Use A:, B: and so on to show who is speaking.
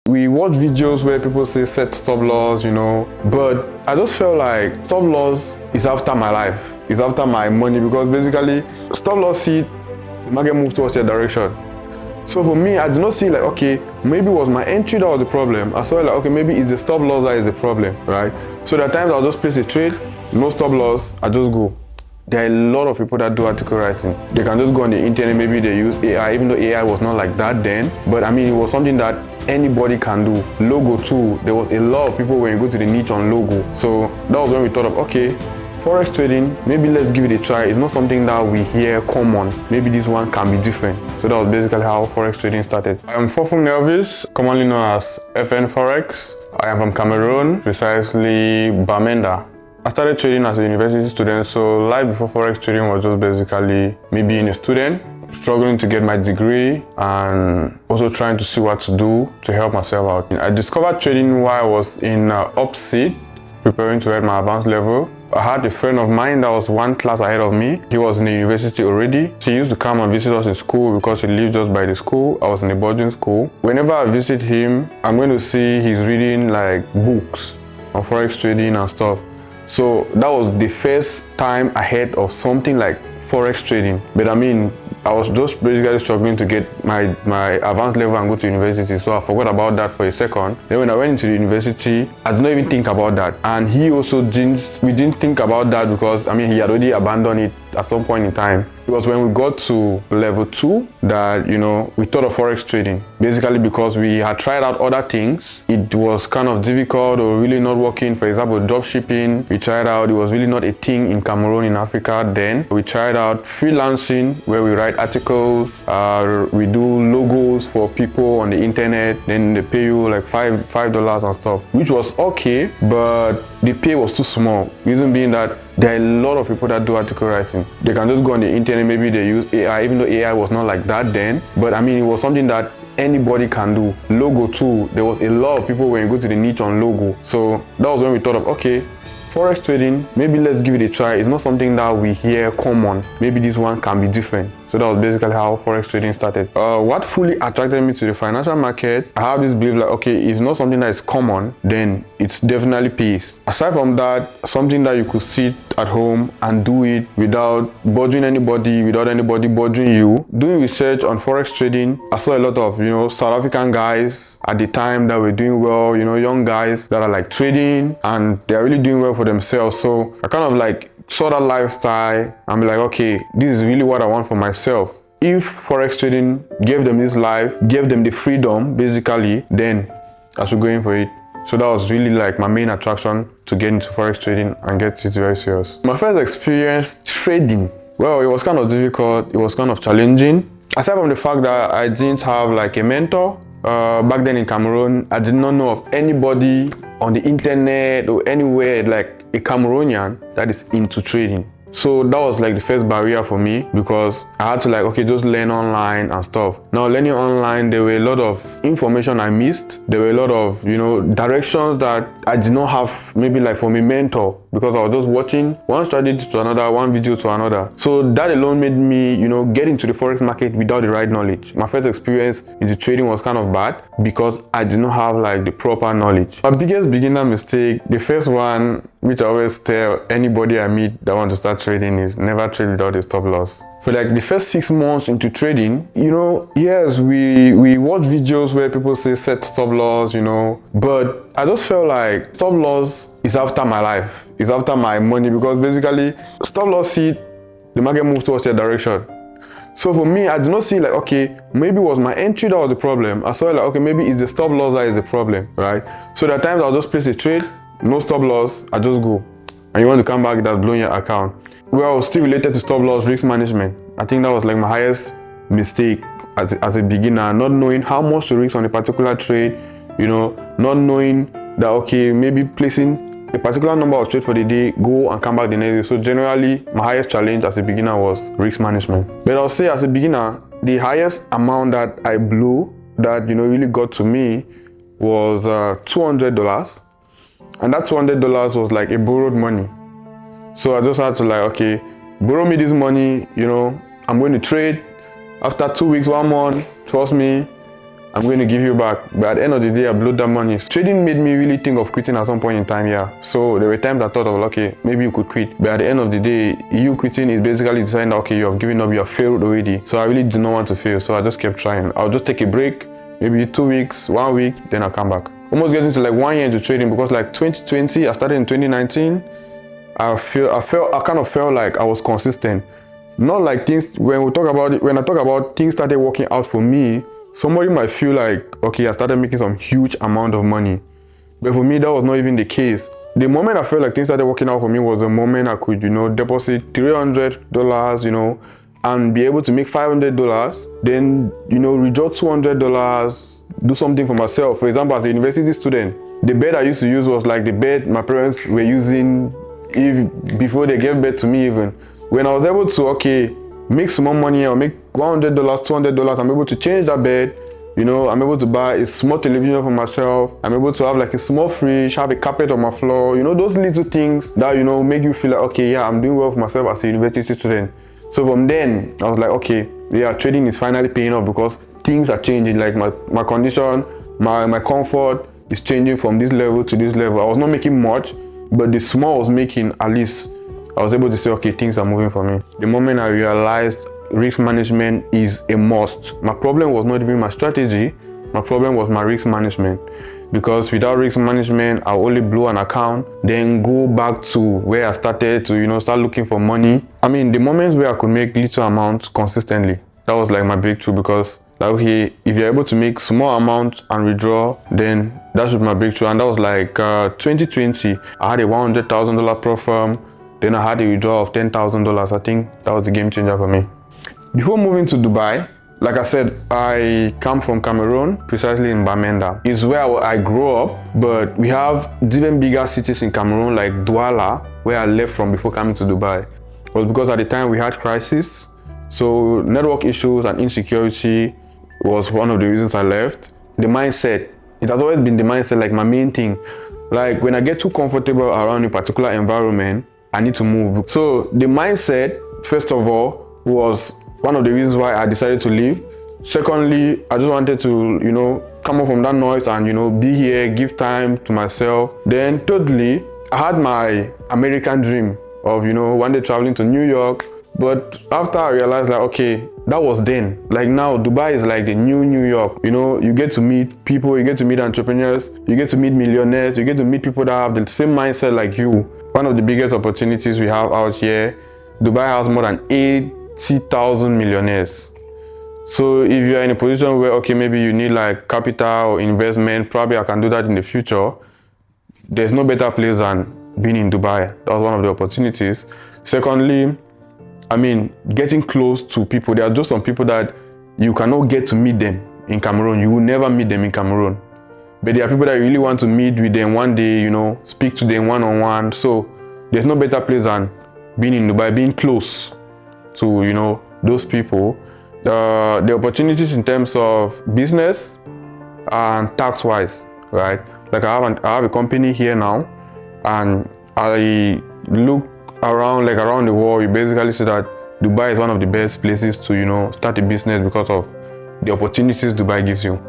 A: We watch videos where people say set stop loss, but I just felt like stop loss is after my life, it's after my money, because basically stop loss see the market move towards your direction. So for me, I did not see like, okay, maybe it was my entry that was the problem. I saw like, okay, maybe it's the stop loss that is the problem, right? So there are times I'll just place a trade, no stop loss, I just go. There are a lot of people that do article writing. They can just go on the internet, maybe they use AI, even though AI was not like that then. But I mean, it was something that anybody can do. Logo too, there was a lot of people when you go to the niche on logo. So that was when we thought of, okay, Forex trading, maybe let's give it a try. It's not something that we hear common. Maybe this one can be different. So that was basically how Forex trading started. I am Fofung Nelvis, commonly known as FN Forex. I am from Cameroon, precisely Bamenda. I started trading as a university student, so life before Forex trading was just basically me being a student, struggling to get my degree and also trying to see what to do to help myself out. I discovered trading while I was in UPSEED, preparing to head my advanced level. I had a friend of mine that was one class ahead of me. He was in the university already. He used to come and visit us in school because he lived just by the school. I was in a boarding school. Whenever I visit him, I'm going to see he's reading like books on Forex trading and stuff. So that was the first time I heard of something like Forex trading. But I mean, I was just basically struggling to get my advanced level and go to university. So I forgot about that for a second. Then when I went into the university, I did not even think about that. And he also we didn't think about that because, I mean, he had already abandoned it at some point in time. It was when we got to level 2 that, we thought of Forex trading. Basically because we had tried out other things. It was kind of difficult or really not working. For example, drop shipping, we tried out. It was really not a thing in Cameroon, in Africa then. We tried out freelancing, where we write articles, we do logos for people on the internet. Then they pay you like $5 and stuff, which was okay, but the pay was too small. Reason being that there are a lot of people that do article writing. They can just go on the internet, maybe they use AI, even though AI was not like that then. But I mean, it was something that anybody can do. Logo too, there was a lot of people when you go to the niche on logo. So that was when we thought of, okay, Forex trading, maybe let's give it a try. It's not something that we hear common. Maybe this one can be different. So that was basically how Forex trading started. What fully attracted me to the financial market, I have this belief like, okay, if it's not something that is common, then it's definitely pays. Aside from that, something that you could sit at home and do it without bothering anybody, without anybody bothering you. Doing research on Forex trading, I saw a lot of, South African guys at the time that were doing well, young guys that are like trading and they're really doing well for themselves. So I kind of like saw that lifestyle and be like, okay, this is really what I want for myself. If Forex trading gave them this life, gave them the freedom, basically, then I should go in for it. So that was really like my main attraction to get into Forex trading and get it very serious. My first experience trading, well, it was kind of difficult. It was kind of challenging. Aside from the fact that I didn't have like a mentor, back then in Cameroon, I did not know of anybody on the internet or anywhere like a Cameroonian that is into trading. So that was like the first barrier for me because I had to like, okay, just learn online and stuff. Now learning online, there were a lot of information I missed. There were a lot of, directions that I did not have maybe like from a mentor because I was just watching one strategy to another, one video to another. So that alone made me, get into the Forex market without the right knowledge. My first experience into trading was kind of bad because I did not have like the proper knowledge. My biggest beginner mistake, the first one, which I always tell anybody I meet that want to start trading, is never trade without a stop loss. For like the first 6 months into trading, yes, we watch videos where people say set stop loss, but I just felt like stop loss is after my life, it's after my money, because basically stop loss see the market move towards your direction. So for me, I did not see like, okay, maybe it was my entry that was the problem. I saw like, okay, maybe it's the stop loss that is the problem, right? So there are times I'll just place a trade, no stop loss, I just go. And you want to come back, that's blowing your account. Well, still related to stop loss, risk management. I think that was like my highest mistake as a beginner, not knowing how much to risk on a particular trade, not knowing that, okay, maybe placing a particular number of trades for the day, go and come back the next day. So generally, my highest challenge as a beginner was risk management. But I'll say as a beginner, the highest amount that I blew that, really got to me was $200. And that $200 was like a borrowed money. So I just had to like, okay, borrow me this money, I'm going to trade. After 2 weeks, 1 month, trust me, I'm going to give you back. But at the end of the day, I blew that money. Trading made me really think of quitting at some point in time, yeah. So there were times I thought of, okay, maybe you could quit. But at the end of the day, you quitting is basically deciding that, okay, you have given up, you have failed already. So I really did not want to fail. So I just kept trying. I'll just take a break, maybe 2 weeks, 1 week, then I'll come back. Almost getting to like 1 year into trading, because like 2020, I started in 2019. I kind of felt like I was consistent. Not like things, when I talk about things started working out for me, somebody might feel like, okay, I started making some huge amount of money. But for me, that was not even the case. The moment I felt like things started working out for me was the moment I could, deposit $300, and be able to make $500, then, withdraw $200, do something for myself. For example, as a university student, the bed I used to use was like the bed my parents were using before they gave birth to me even. When I was able to, okay, make some more money, I'll make $100, $200, I'm able to change that bed, I'm able to buy a small television for myself, I'm able to have like a small fridge, have a carpet on my floor, those little things that, make you feel like, okay, yeah, I'm doing well for myself as a university student. So from then, I was like, okay, yeah, trading is finally paying off, because things are changing, like my condition, my comfort is changing from this level to this level. I was not making much, but the small I was making, at least I was able to say, okay, things are moving for me. The moment I realized risk management is a must, my problem was not even my strategy, my problem was my risk management. Because without risk management, I only blow an account, then go back to where I started to, start looking for money. I mean, the moments where I could make little amounts consistently, that was like my breakthrough, because like, okay, if you're able to make small amounts and withdraw, then that should be my breakthrough. And that was like 2020, I had a $100,000 pro firm. Then I had a withdrawal of $10,000. I think that was the game changer for me. Before moving to Dubai, like I said, I come from Cameroon, precisely in Bamenda. It's where I grew up, but we have even bigger cities in Cameroon, like Douala, where I left from before coming to Dubai. It was because at the time we had crisis. So network issues and insecurity was one of the reasons I left. The mindset, it has always been the mindset, like my main thing. Like when I get too comfortable around a particular environment, I need to move. So the mindset, first of all, was one of the reasons why I decided to leave. Secondly, I just wanted to, come up from that noise and, be here, give time to myself. Then thirdly, I had my American dream of, one day traveling to New York. But after I realized, like, okay, that was then. Like now, Dubai is like the new New York. You get to meet people, you get to meet entrepreneurs, you get to meet millionaires, you get to meet people that have the same mindset like you. One of the biggest opportunities we have out here, Dubai has more than 80,000 millionaires. So if you're in a position where, okay, maybe you need like capital or investment, probably I can do that in the future. There's no better place than being in Dubai. That was one of the opportunities. Secondly, I mean, getting close to people. There are just some people that you cannot get to meet them in Cameroon. You will never meet them in Cameroon. But there are people that you really want to meet with them one day, speak to them one-on-one. So there's no better place than being in Dubai, being close to, those people. The opportunities in terms of business and tax-wise, right? Like I have a company here now, and I look around the world. You basically see that Dubai is one of the best places to, start a business because of the opportunities Dubai gives you.